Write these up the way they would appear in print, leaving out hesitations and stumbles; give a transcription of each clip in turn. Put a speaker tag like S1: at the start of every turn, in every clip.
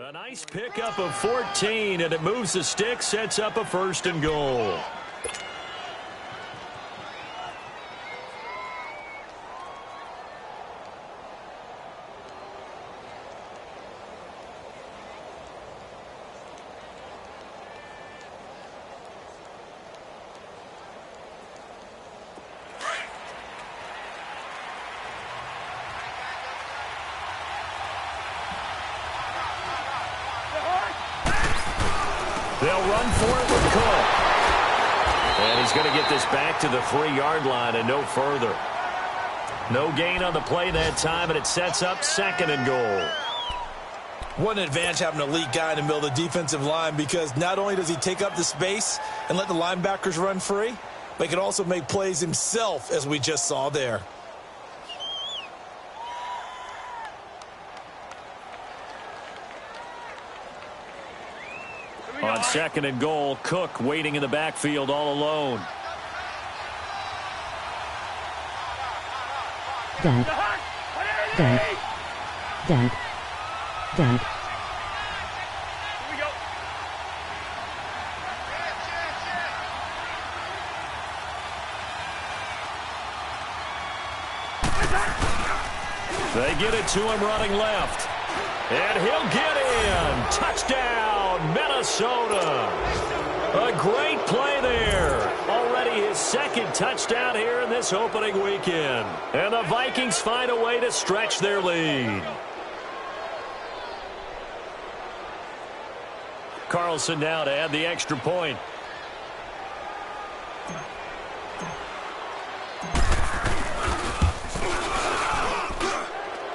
S1: A nice pickup of 14, and it moves the stick, sets up a 1st and goal. They'll run for it with Cook. And he's going to get this back to the 3-yard line and no further. No gain on the play that time, and it sets up 2nd and goal.
S2: What an advantage having an elite guy in the middle of the defensive line, because not only does he take up the space and let the linebackers run free, but he can also make plays himself, as we just saw there.
S1: On 2nd and goal, Cook waiting in the backfield all alone.
S3: Dunk. Dunk. Dunk. Dunk.
S4: Here we go.
S1: They get it to him running left. And he'll get in. Touchdown, Minnesota. A great play there. Already his 2nd touchdown here in this opening weekend. And the Vikings find a way to stretch their lead. Carlson now to add the extra point.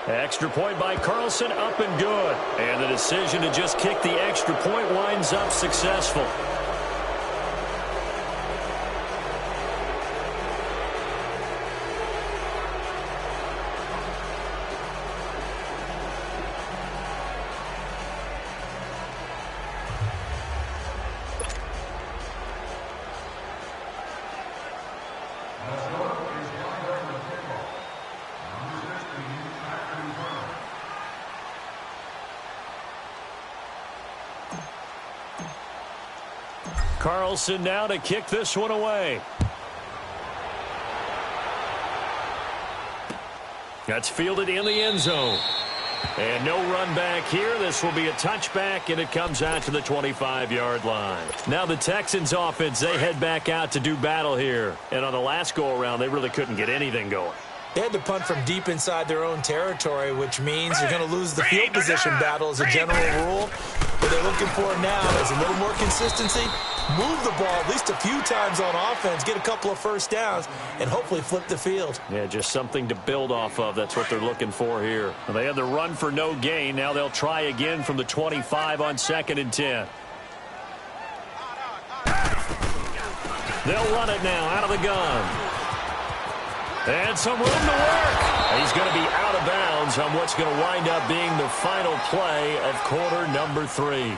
S1: Extra point by Carlson, up and good. And the decision to just kick the extra point winds up successful. Carlson now to kick this one away. That's fielded in the end zone. And no run back here. This will be a touchback, and it comes out to the 25-yard line. Now the Texans offense, they head back out to do battle here. And on the last go-around, they really couldn't get anything going.
S2: They had to punt from deep inside their own territory, which means you're going to lose the field position battle as a general rule. What they're looking for now is a little more consistency, move the ball at least a few times on offense, get a couple of first downs, and hopefully flip the field.
S1: Yeah, just something to build off of. That's what they're looking for here. Well, they had the run for no gain. Now they'll try again from the 25 on 2nd and 10. They'll run it now out of the gun. And some room to work. He's going to be out of bounds on what's going to wind up being the final play of quarter number 3.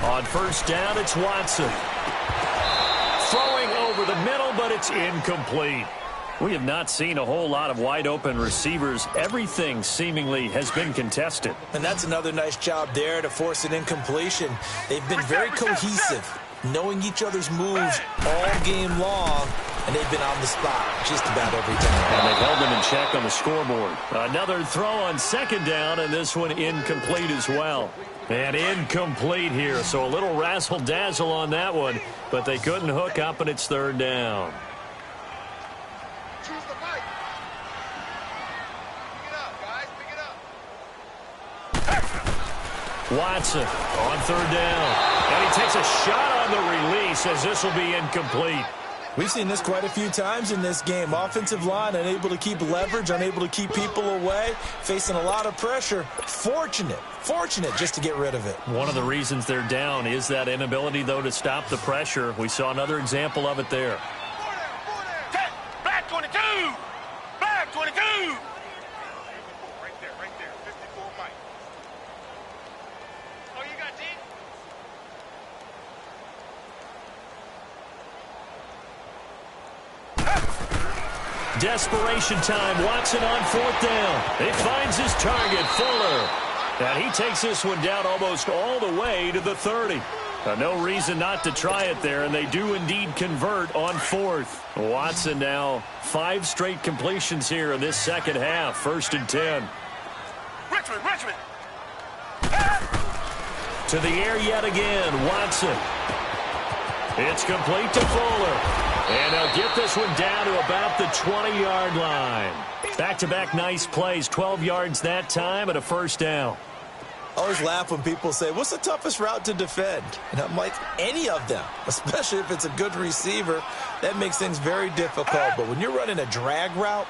S1: On 1st down, it's Watson. Throwing over the middle, but it's incomplete. We have not seen a whole lot of wide-open receivers. Everything seemingly has been contested.
S2: And that's another nice job there to force an incompletion. They've been very cohesive, knowing each other's moves all game long, and they've been on the spot just about every time.
S1: And they've held them in check on the scoreboard. Another throw on 2nd down, and this one incomplete as well. And incomplete here, so a little razzle-dazzle on that one, but they couldn't hook up, and it's 3rd down.
S4: Choose the fight. Pick it up, guys. Pick it up.
S1: Watson on 3rd down. And he takes a shot on the release as this will be incomplete.
S2: We've seen this quite a few times in this game. Offensive line unable to keep leverage, unable to keep people away, facing a lot of pressure. Fortunate just to get rid of it.
S1: One of the reasons they're down is that inability, though, to stop the pressure. We saw another example of it there.
S4: Black 22! Black 22! Right there. 54 Mike. Oh, you got G?
S1: Desperation time. Watson on 4th down. He finds his target, Fuller. And he takes this one down almost all the way to the 30. No reason not to try it there, and they do indeed convert on 4th. Watson now 5 straight completions here in this second half. 1st and 10.
S4: Richmond!
S1: To the air yet again. Watson. It's complete to Fuller. And they'll get this one down to about the 20-yard line. Back-to-back nice plays. 12 yards that time and a 1st down.
S2: I always laugh when people say, what's the toughest route to defend? And I'm like, any of them, especially if it's a good receiver. That makes things very difficult. But when you're running a drag route,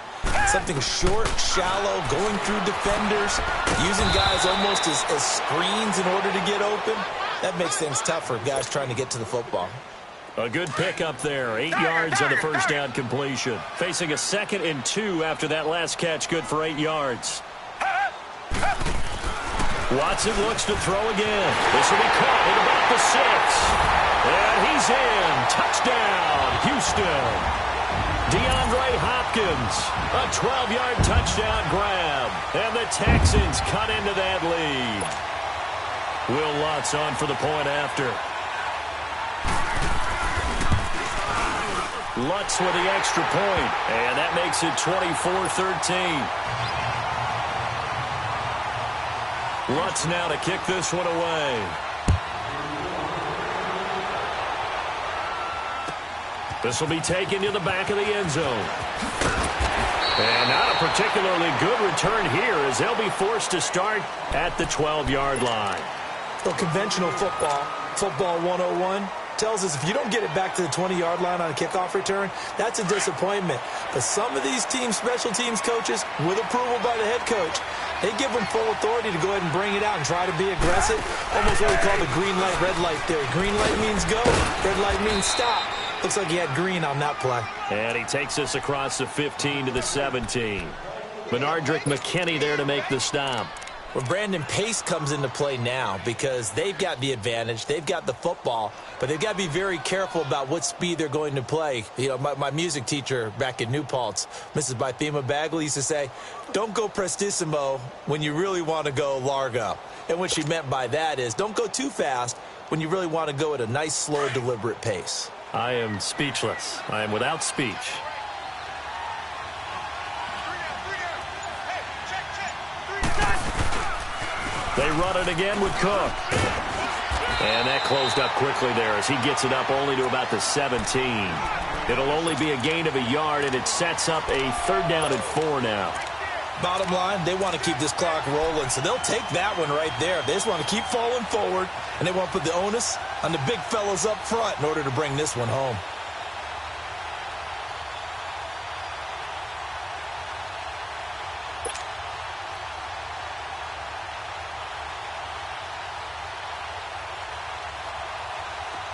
S2: something short, shallow, going through defenders, using guys almost as screens in order to get open, that makes things tough for guys trying to get to the football.
S1: A good pickup there. 8 yards on the 1st down completion. Facing a 2nd and 2 after that last catch. Good for 8 yards. Watson looks to throw again. This will be caught at about the 6. And he's in. Touchdown, Houston. DeAndre Hopkins. A 12-yard touchdown grab. And the Texans cut into that lead. Will Lutz on for the point after. Lutz with the extra point, and that makes it 24-13. Lutz now to kick this one away. This will be taken to the back of the end zone. And not a particularly good return here as they'll be forced to start at the 12-yard line.
S2: Well, conventional football 101, tells us if you don't get it back to the 20-yard line on a kickoff return, that's a disappointment. But some of these special teams coaches, with approval by the head coach, they give them full authority to go ahead and bring it out and try to be aggressive. Almost what we call the green light, red light theory. Green light means go, red light means stop. Looks like he had green on that play.
S1: And he takes us across the 15 to the 17. Benardrick McKinney there to make the stop.
S2: Well, Brandon, pace comes into play now because they've got the advantage. They've got the football, but they've got to be very careful about what speed they're going to play. You know, my music teacher back in New Paltz, Mrs. Bythema Bagley, used to say, don't go prestissimo when you really want to go largo. And what she meant by that is don't go too fast when you really want to go at a nice, slow, deliberate pace.
S1: I am speechless. I am without speech. They run it again with Cook. And that closed up quickly there as he gets it up only to about the 17. It'll only be a gain of a yard, and it sets up a 3rd down and 4 now.
S2: Bottom line, they want to keep this clock rolling, so they'll take that one right there. They just want to keep falling forward, and they want to put the onus on the big fellas up front in order to bring this one home.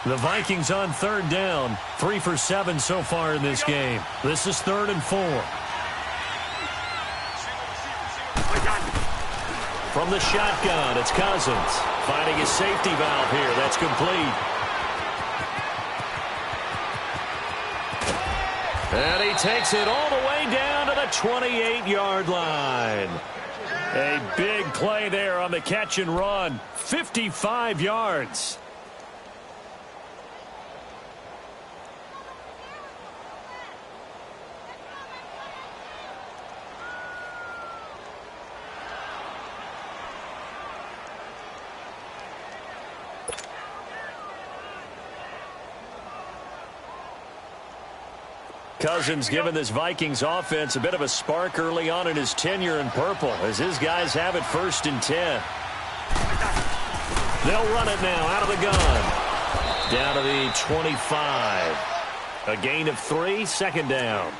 S1: The Vikings on 3rd down. 3 for 7 so far in this game. This is 3rd and 4. From the shotgun, it's Cousins. Finding his safety valve here. That's complete. And he takes it all the way down to the 28-yard line. A big play there on the catch and run. 55 yards. Cousins giving this Vikings offense a bit of a spark early on in his tenure in purple as his guys have it 1st and 10. They'll run it now out of the gun. Down to the 25. A gain of 3, second down.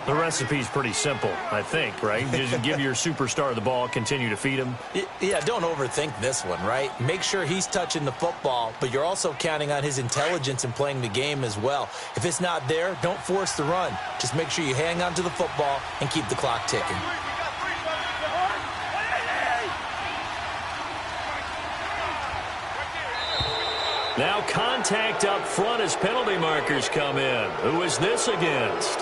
S1: The recipe's pretty simple, I think, right? Just give your superstar the ball, continue to feed him.
S2: Yeah, don't overthink this one, right? Make sure he's touching the football, but you're also counting on his intelligence in playing the game as well. If it's not there, don't force the run. Just make sure you hang on to the football and keep the clock ticking.
S1: Now contact up front as penalty markers come in. Who is this against?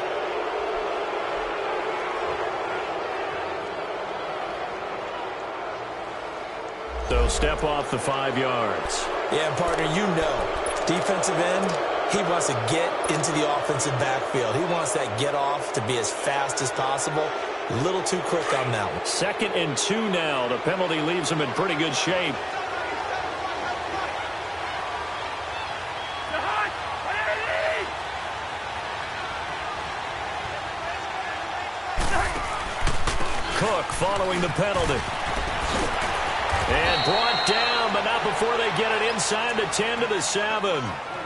S1: So step off the 5 yards.
S2: Yeah, partner, you know, defensive end, he wants to get into the offensive backfield. He wants that get off to be as fast as possible. A little too quick on that one.
S1: 2nd and 2 now. The penalty leaves him in pretty good shape. Cook following the penalty. And brought down, but not before they get it inside the 10 to the 7.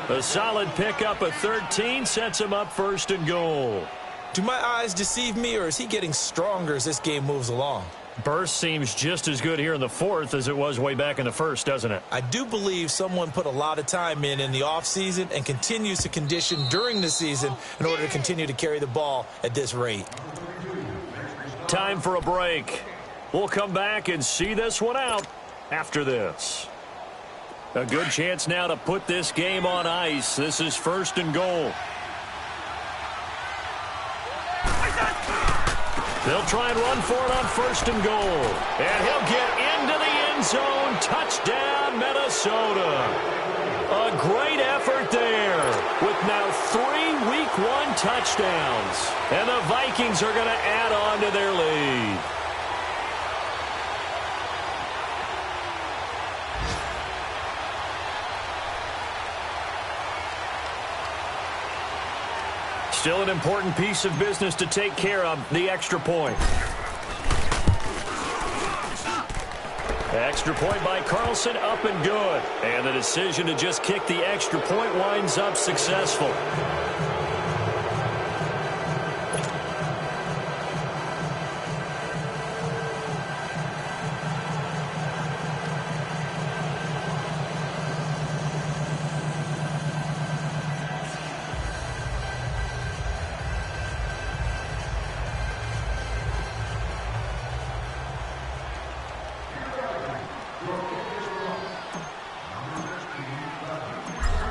S1: A solid pickup of 13 sets him up 1st and goal.
S2: Do my eyes deceive me, or is he getting stronger as this game moves along?
S1: Burst seems just as good here in the 4th as it was way back in the 1st, doesn't it?
S2: I do believe someone put a lot of time in the offseason and continues to condition during the season in order to continue to carry the ball at this rate.
S1: Time for a break. We'll come back and see this one out after this. A good chance now to put this game on ice. This is 1st and goal. They'll try and run for it on 1st and goal. And he'll get into the end zone. Touchdown, Minnesota. A great effort there with now 3 Week 1 touchdowns. And the Vikings are going to add on to their lead. Still an important piece of business to take care of, the extra point. Extra point by Carlson, up and good. And the decision to just kick the extra point winds up successful.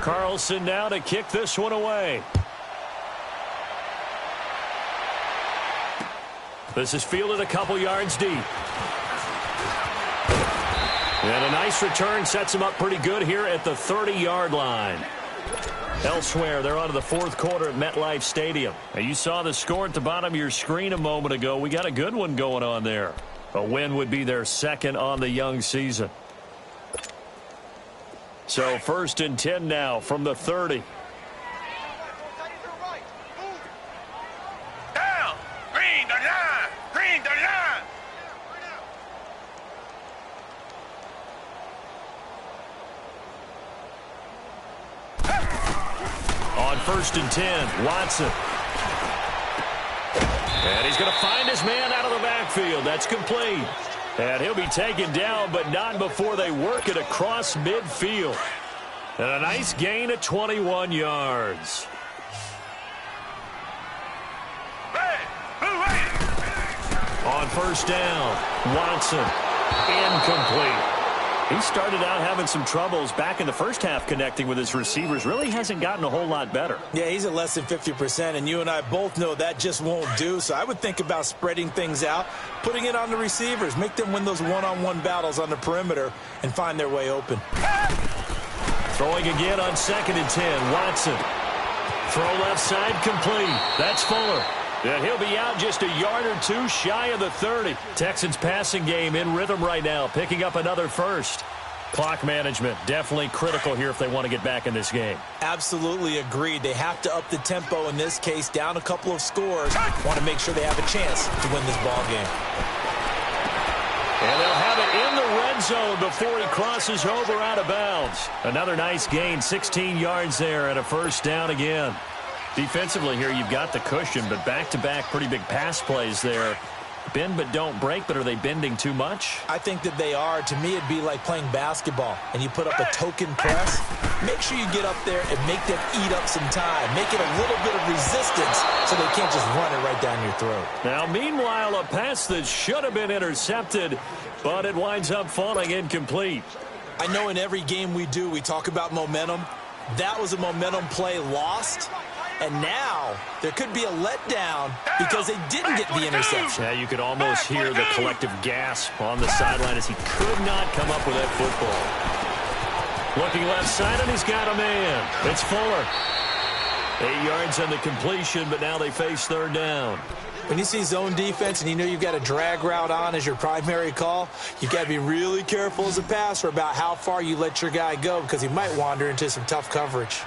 S1: Carlson now to kick this one away. This is fielded a couple yards deep. And a nice return sets him up pretty good here at the 30-yard line. Elsewhere, they're on to the 4th quarter at MetLife Stadium. Now, you saw the score at the bottom of your screen a moment ago. We got a good one going on there. A win would be their 2nd on the young season. So 1st and 10 now from the 30.
S4: Down! Green, the line! Green, the line!
S1: On 1st and 10, Watson. And he's going to find his man out of the backfield. That's complete. And he'll be taken down, but not before they work it across midfield. And a nice gain of 21 yards. On 1st down, Watson, incomplete. He started out having some troubles back in the first half connecting with his receivers. Really hasn't gotten a whole lot better.
S2: Yeah, he's at less than 50%, and you and I both know that just won't do. So I would think about spreading things out, putting it on the receivers, make them win those one-on-one battles on the perimeter, and find their way open.
S1: Throwing again on 2nd and 10, Watson. Throw left side complete. That's Fuller. And he'll be out just a yard or two shy of the 30. Texans passing game in rhythm right now, picking up another first. Clock management definitely critical here if they want to get back in this game.
S2: Absolutely agreed. They have to up the tempo in this case, down a couple of scores. Want to make sure they have a chance to win this ball game.
S1: And they'll have it in the red zone before he crosses over out of bounds. Another nice gain, 16 yards there and a 1st down again. Defensively here, you've got the cushion, but back-to-back pretty big pass plays there. Bend but don't break, but are they bending too much?
S2: I think that they are. To me, it'd be like playing basketball, and you put up a token press. Make sure you get up there and make them eat up some time. Make it a little bit of resistance so they can't just run it right down your throat.
S1: Now, meanwhile, a pass that should have been intercepted, but it winds up falling incomplete.
S2: I know in every game we do, we talk about momentum. That was a momentum play lost. And now there could be a letdown because they didn't get the interception.
S1: Yeah, you could almost hear the collective gasp on the sideline as he could not come up with that football. Looking left side, and he's got a man. It's Fuller. 8 yards on the completion, but now they face third down.
S2: When you see zone defense and you know you've got a drag route on as your primary call, you've got to be really careful as a passer about how far you let your guy go because he might wander into some tough coverage.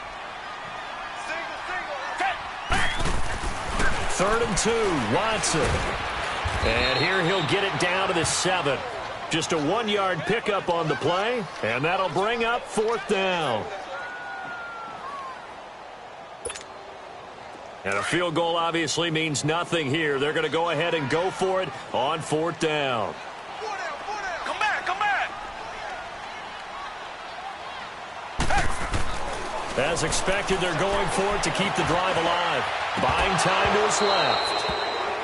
S1: 3rd and 2, Watson. And here he'll get it down to the 7. Just a 1-yard pickup on the play, and that'll bring up 4th down. And a field goal obviously means nothing here. They're going to go ahead and go for it on 4th down.
S4: Come back, come back.
S1: As expected, they're going for it to keep the drive alive. Buying time to his left.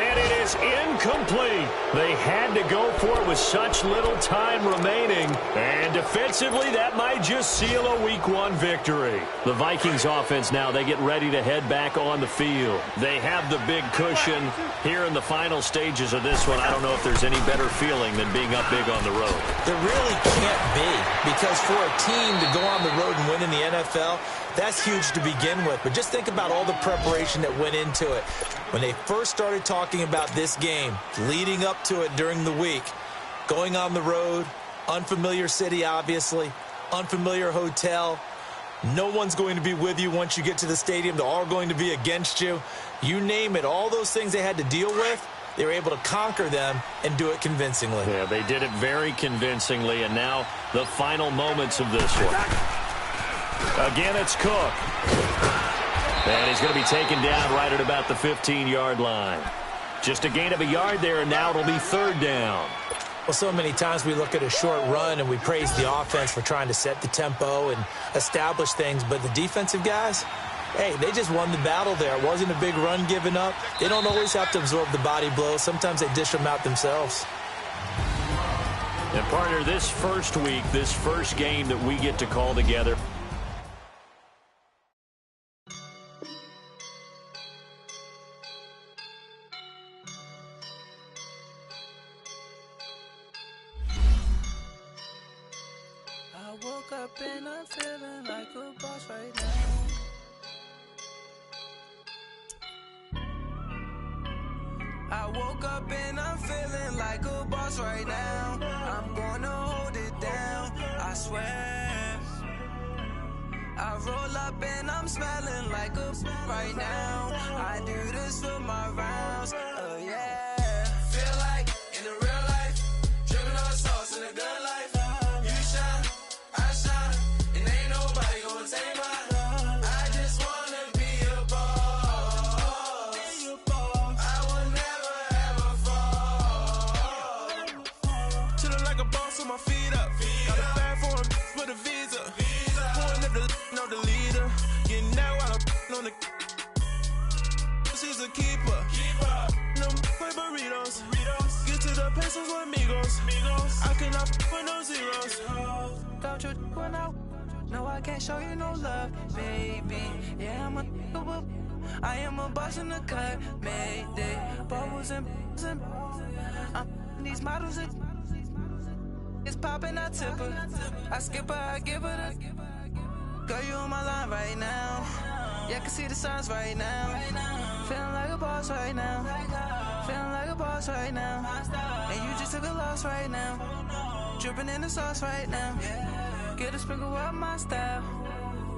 S1: And it is incomplete. They had to go for it with such little time remaining. And defensively, that might just seal a Week 1 victory. The Vikings offense now, they get ready to head back on the field. They have the big cushion here in the final stages of this one. I don't know if there's any better feeling than being up big on the road.
S2: There really can't be, because for a team to go on the road and win in the NFL, that's huge to begin with. But just think about all the preparation that went into it. When they first started talking about this game, leading up to it during the week, going on the road, unfamiliar city, obviously, unfamiliar hotel, no one's going to be with you once you get to the stadium. They're all going to be against you. You name it, all those things they had to deal with, they were able to conquer them and do it convincingly.
S1: Yeah, they did it very convincingly, and now the final moments of this one. Again, it's Cook. And he's going to be taken down right at about the 15-yard line. Just a gain of a yard there, and now it'll be 3rd down.
S2: Well, so many times we look at a short run and we praise the offense for trying to set the tempo and establish things, but the defensive guys, hey, they just won the battle there. It wasn't a big run given up. They don't always have to absorb the body blows. Sometimes they dish them out themselves.
S1: And, partner, this first week, this first game that we get to call together,
S5: I woke up and I'm feeling like a boss right now. I woke up and I'm feeling like a boss right now. I'm gonna hold it down, I swear. I roll up and I'm smelling like a right now. I do this for my rounds, oh yeah. Feel like in the real life, dripping on sauce in the good life. You shine, I shine, and ain't nobody gonna take mine. I just wanna be a boss. I will never ever fall. Chillin' like a boss with my feet up. Got a bag for him with a visa. Pulling up the know the leader. You know I don't on the. She's a keeper. No burritos. Get to the pesos with amigos. I cannot with no zeros. Don't you run out? No, I can't show you no love, baby. Yeah, I am a boss in the cut, mayday. Bubbles and these models are. It's popping, I tip her. I skip her, I give her the. Girl, you on my line right now. Yeah, I can see the signs right now. Feeling like a boss right now. Feeling like a boss right now. And you just took a loss right now. Dripping in the sauce right now. Get a sprinkle up my style.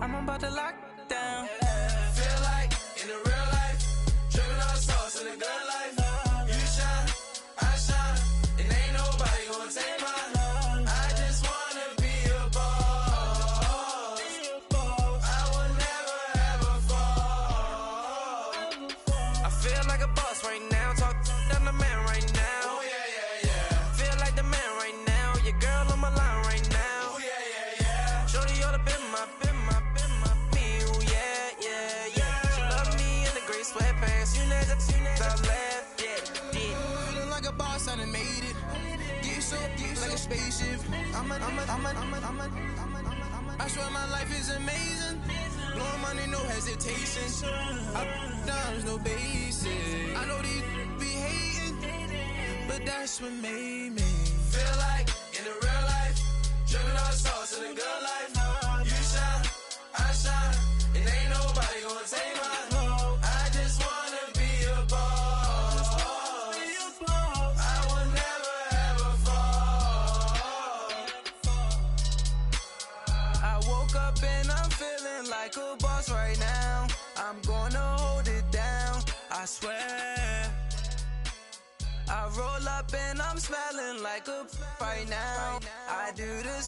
S5: I'm about to lock down. Feel like in the real life, dripping on sauce in the good life. You shine, I shine, and ain't nobody gonna take mine. I just wanna be a boss. I will never ever fall. top left, yeah. Feeling like a boss, I done made it. Get so like a spaceship. I swear my life is amazing. Blowing money, no hesitation. Up, downs, no basic. I know these be hating, but that's what made me feel like in the real life. Dripping all the sauce in the good life. You shine, I shine. It ain't nobody gonna take my home. I just wanna be a boss. I will never ever fall. I woke up and I'm feeling like a boss right now. I'm gonna hold it down, I swear. I roll up and I'm smelling like a right now. I do the